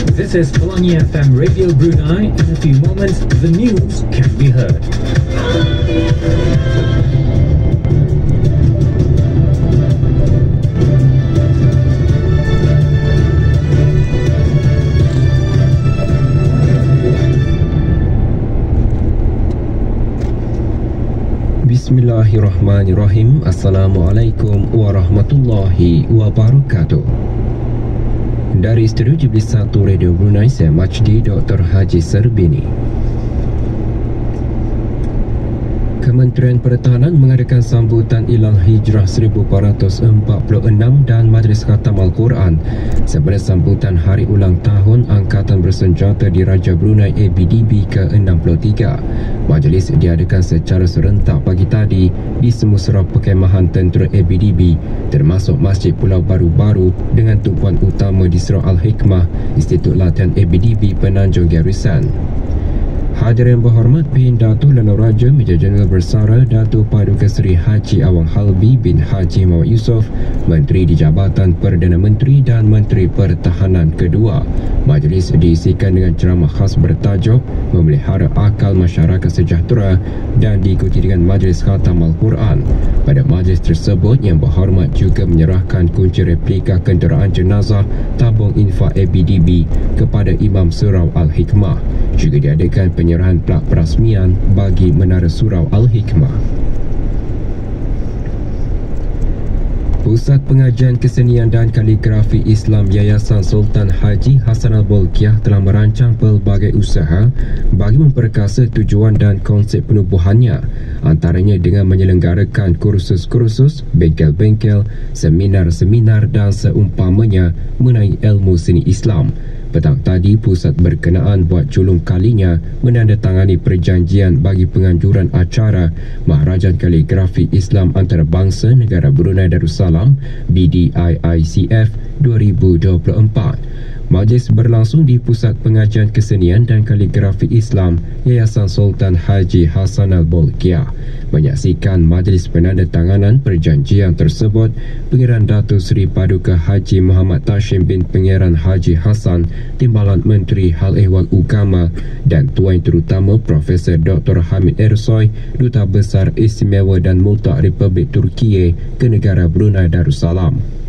This is Pelangi FM Radio Brunei. In a few moments, the news can be heard. Bismillahirrahmanirrahim. Assalamualaikum warahmatullahi wabarakatuh. Dari Studio Jiblis 1 Radio Brunei, saya Majdi Dr. Haji Serbini. Kementerian Pertahanan mengadakan sambutan Ilal Hijrah 1446 dan Majlis Khatam Al-Quran sebagai sambutan Hari Ulang Tahun Angkatan Bersenjata Diraja Brunei ABDB ke-63. Majlis diadakan secara serentak pagi tadi di semua surau perkhemahan tentera ABDB termasuk Masjid Pulau Baru-Baru dengan tumpuan utama di Surau Al-Hikmah, Institut Latihan ABDB Penanjung Garrison. Hadirin berhormat, Pehin Datuk Lalu Raja Major Jeneral Bersara Datuk Paduka Seri Haji Awang Halbi bin Haji Muhammad Yusof, Menteri di Jabatan Perdana Menteri dan Menteri Pertahanan kedua. Majlis diisikan dengan ceramah khas bertajuk Memelihara Akal Masyarakat Sejahtera dan diikuti dengan Majlis Khatam Al-Quran. Pada majlis tersebut, Yang Berhormat juga menyerahkan kunci replika kenderaan jenazah tabung infak ABDB kepada Imam Surau Al-Hikmah. Juga diadakan penyerahan plak perasmian bagi Menara Surau Al-Hikmah. Pusat Pengajian Kesenian dan Kaligrafi Islam Yayasan Sultan Haji Hassan Al-Bolkiah telah merancang pelbagai usaha bagi memperkasa tujuan dan konsep penubuhannya, antaranya dengan menyelenggarakan kursus-kursus, bengkel-bengkel, seminar-seminar dan seumpamanya mengenai ilmu seni Islam. Petang tadi, pusat berkenaan buat culung kalinya menandatangani perjanjian bagi penganjuran acara Maharajan Kaligrafi Islam Antarabangsa Negara Brunei Darussalam BDIICF 2024. Majlis berlangsung di Pusat Pengajian Kesenian dan Kaligrafi Islam Yayasan Sultan Haji Hassan Al-Bolkiah. Menyaksikan majlis penandatanganan perjanjian tersebut, Pengiran Datuk Seri Paduka Haji Muhammad Tashim bin Pengiran Haji Hassan, Timbalan Menteri Hal Ehwal Ugama dan Tuan Terutama Profesor Dr. Hamid Ersoy, Duta Besar Istimewa dan Multak Republik Turkiye ke negara Brunei Darussalam.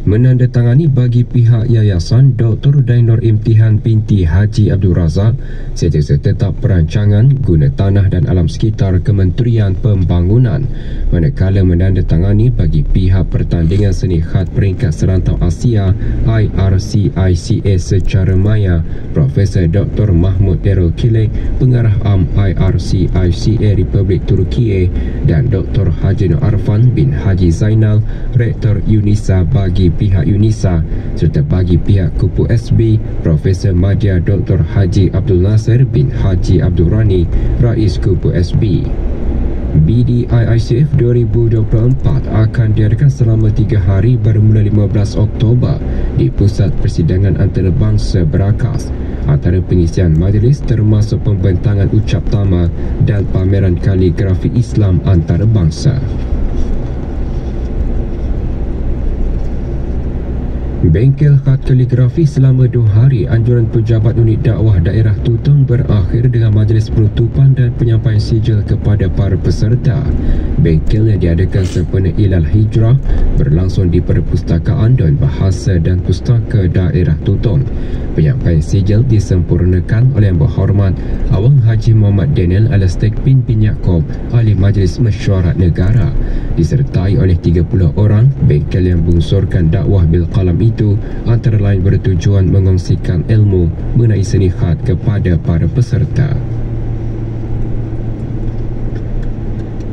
Menandatangani bagi pihak yayasan Dr. Dainur Imtihan binti Haji Abdul Razak setiausaha tetap perancangan guna tanah dan alam sekitar Kementerian Pembangunan, manakala menandatangani bagi pihak Pertandingan Seni Khad Peringkat Serantau Asia IRCICA secara maya Profesor Dr. Mahmud Errol Kilek, Pengarah Am IRCICA Republik Turkiye, dan Dr. Haji Nur Arfan bin Haji Zainal, Rektor UNISA bagi pihak UNISA, serta bagi pihak Kupu SB Profesor Madya Dr. Haji Abdul Nasir bin Haji Abdul Rani, Rais Kupu SB. BDIICF 2024 akan diadakan selama 3 hari bermula 15 Oktober di Pusat Persidangan Antarabangsa Berakas. Antara pengisian majlis termasuk pembentangan ucap tama dan pameran kaligrafi Islam antarabangsa. Bengkel khad kaligrafi selama 2 hari anjuran pejabat unit dakwah daerah Tutong berakhir dengan majlis penutupan dan penyampaian sijil kepada para peserta. Bengkel yang diadakan sempena Ilal Hijrah berlangsung di Perpustakaan Dewan Bahasa dan Pustaka Daerah Tutong. Penyampaian sijil disempurnakan oleh Yang Berhormat Awang Haji Muhammad Daniel Alastek bin Yaakob, Ahli Majlis Mesyuarat Negara, disertai oleh 30 orang. Bengkel yang mengunsurkan dakwah bil qalam itu antara lain bertujuan mengongsikan ilmu mengenai seni khad kepada para peserta.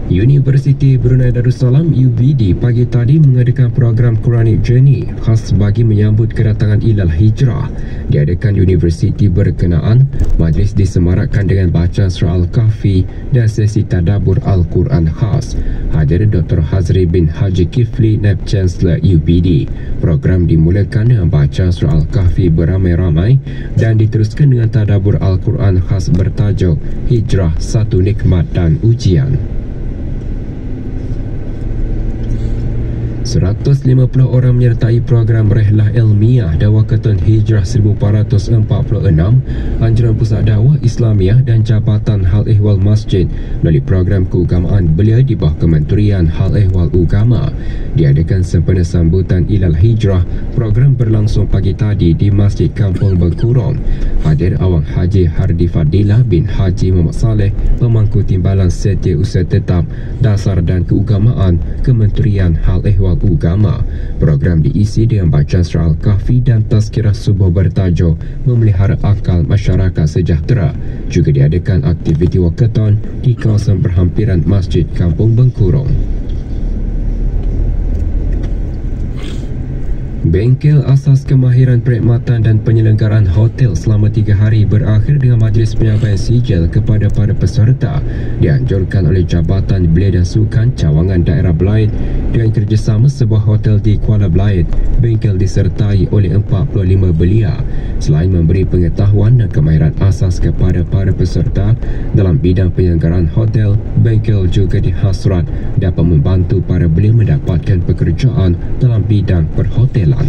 Universiti Brunei Darussalam UBD pagi tadi mengadakan program Quranic Journey khas bagi menyambut kedatangan Ilal Hijrah. Diadakan universiti berkenaan, majlis disemarakkan dengan bacaan surah Al-Kahfi dan sesi tadabbur Al-Quran khas. Hadir Dr. Hazri bin Haji Kifli, Naib Chancellor UBD. Program dimulakan dengan bacaan surah Al-Kahfi beramai-ramai dan diteruskan dengan tadabbur Al-Quran khas bertajuk Hijrah, Satu Nikmat dan Ujian. 150 orang menyertai program Rehlah Ilmiah Dakwah Keton Hijrah 1446, Anjuran Pusat Dakwah Islamiah dan Jabatan Hal Ehwal Masjid melalui program keagamaan belia di bawah Kementerian Hal Ehwal Ugama diadakan sempena sambutan Ilal Hijrah. Program berlangsung pagi tadi di Masjid Kampung Bengkurong. Hadir Awang Haji Hardi Fadilah bin Haji Muhammad Saleh, Pemangku Timbalan Setiausaha Tetap Dasar dan Keagamaan Kementerian Hal Ehwal Ugama. Program diisi dengan bacaan surah Al-Kahfi dan tazkirah subuh bertajuk Memelihara Akal Masyarakat Sejahtera. Juga diadakan aktiviti walkathon di kawasan berhampiran Masjid Kampung Bengkurong. Bengkel Asas Kemahiran Perkhidmatan dan Penyelenggaraan Hotel selama 3 hari berakhir dengan majlis penyampaian sijil kepada para peserta dianjurkan oleh Jabatan Belia dan Sukan Cawangan Daerah Belait dengan kerjasama sebuah hotel di Kuala Belait. Bengkel disertai oleh 45 belia. Selain memberi pengetahuan dan kemahiran asas kepada para peserta dalam bidang penyelenggaraan hotel, bengkel juga dihasrat dapat membantu para belia mendapatkan pekerjaan dalam bidang perhotelan.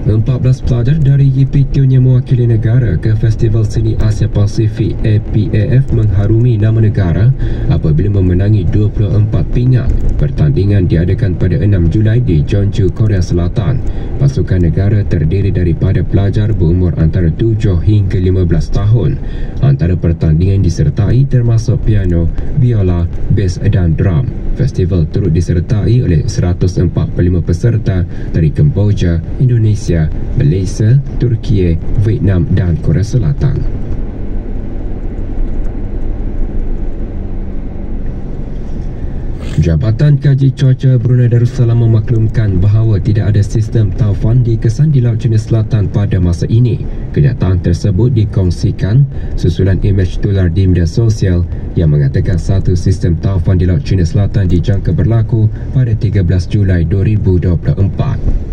14 pelajar dari YPTO yang mewakili negara ke Festival Seni Asia Pasifik APAF mengharumi nama negara apabila memenangi 24 pingat. Pertandingan diadakan pada 6 Julai di Jeonju, Korea Selatan. Pasukan negara terdiri daripada pelajar berumur antara 7 hingga 15 tahun. Antara pertandingan disertai termasuk piano, biola, bass dan drum. Festival turut disertai oleh 145 peserta dari Kemboja, Indonesia, Malaysia, Turki, Vietnam dan Korea Selatan. Jabatan Kaji Cuaca Brunei Darussalam memaklumkan bahawa tidak ada sistem taufan dikesan di Laut Cina Selatan pada masa ini. Kenyataan tersebut dikongsikan susulan imej tular di media sosial yang mengatakan satu sistem taufan di Laut Cina Selatan dijangka berlaku pada 13 Julai 2024.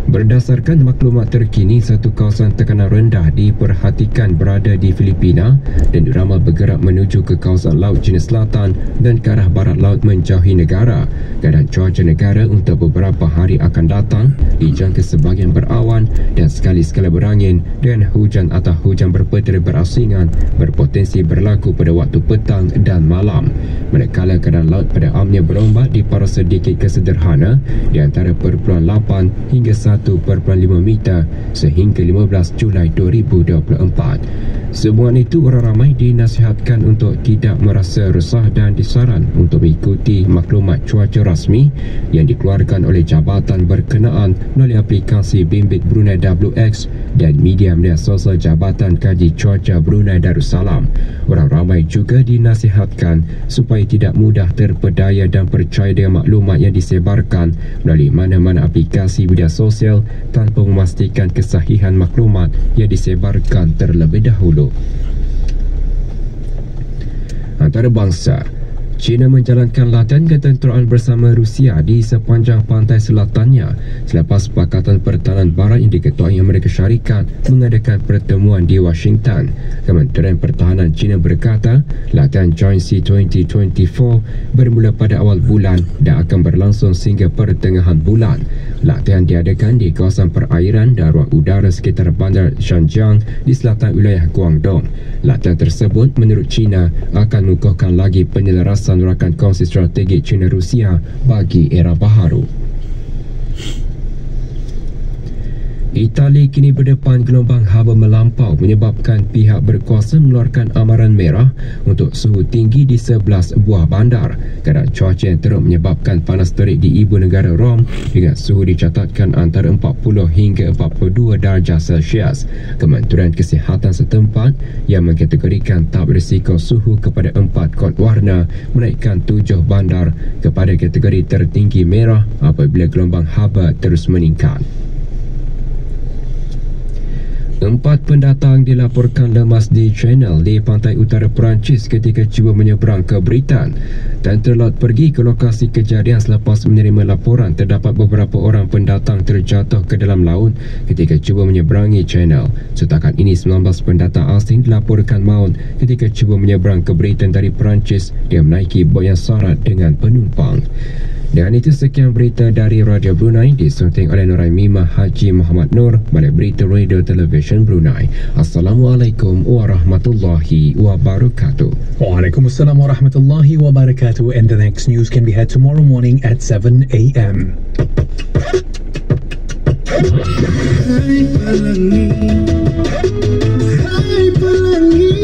Berdasarkan maklumat terkini, satu kawasan tekanan rendah diperhatikan berada di Filipina dan diramal bergerak menuju ke kawasan Laut Cina Selatan dan ke arah barat laut menjauhi negara. Keadaan cuaca negara untuk beberapa hari akan datang dijangka sebahagian berawan dan sekali-sekala berangin dengan hujan atau hujan berpetir berasingan berpotensi berlaku pada waktu petang dan malam. Manakala keadaan laut pada amnya berombak diparuh sedikit kesederhana di antara 0.8 hingga 1.5 meter sehingga 15 Julai 2024. Semua itu orang ramai dinasihatkan untuk tidak merasa resah dan disaran untuk mengikuti maklumat cuaca rasmi yang dikeluarkan oleh jabatan berkenaan melalui aplikasi Bimbit Brunei WX dan media sosial Jabatan Kaji Cuaca Brunei Darussalam. Orang ramai juga dinasihatkan supaya tidak mudah terpedaya dan percaya dengan maklumat yang disebarkan melalui mana-mana aplikasi media sosial tanpa memastikan kesahihan maklumat yang disebarkan terlebih dahulu. Antarabangsa, China menjalankan latihan ketenteraan bersama Rusia di sepanjang pantai selatannya selepas Pakatan Pertahanan Barat yang diketuai Amerika Syarikat mengadakan pertemuan di Washington. Kementerian Pertahanan China berkata, latihan Joint Sea 2024 bermula pada awal bulan dan akan berlangsung sehingga pertengahan bulan. Latihan diadakan di kawasan perairan dan ruang udara sekitar bandar Xinjiang di selatan wilayah Guangdong. Latihan tersebut menurut China akan mengukuhkan lagi penyelarasan rakan kongsi strategi China-Rusia bagi era baharu. Itali kini berdepan gelombang haba melampau menyebabkan pihak berkuasa mengeluarkan amaran merah untuk suhu tinggi di 11 buah bandar. Keadaan cuaca yang teruk menyebabkan panas terik di ibu negara Rom dengan suhu dicatatkan antara 40 hingga 42 darjah Celsius. Kementerian Kesihatan setempat yang mengkategorikan tahap risiko suhu kepada 4 kod warna menaikkan 7 bandar kepada kategori tertinggi merah apabila gelombang haba terus meningkat. 4 pendatang dilaporkan lemas di Channel di pantai utara Perancis ketika cuba menyeberang ke Britain. Tentera laut pergi ke lokasi kejadian selepas menerima laporan terdapat beberapa orang pendatang terjatuh ke dalam laut ketika cuba menyeberangi Channel. Setakat ini 19 pendatang asing dilaporkan maut ketika cuba menyeberang ke Britain dari Perancis dia menaiki bot yang syarat dengan penumpang. Dan itu sekian berita dari Radio Brunei disunting oleh Nuraimimah Haji Muhammad Nur, Balai Berita Radio Television Brunei. Assalamualaikum warahmatullahi wabarakatuh. Waalaikumsalam warahmatullahi wabarakatuh. And the next news can be heard tomorrow morning at 7 a.m. Hai Pelangi, hai Pelangi.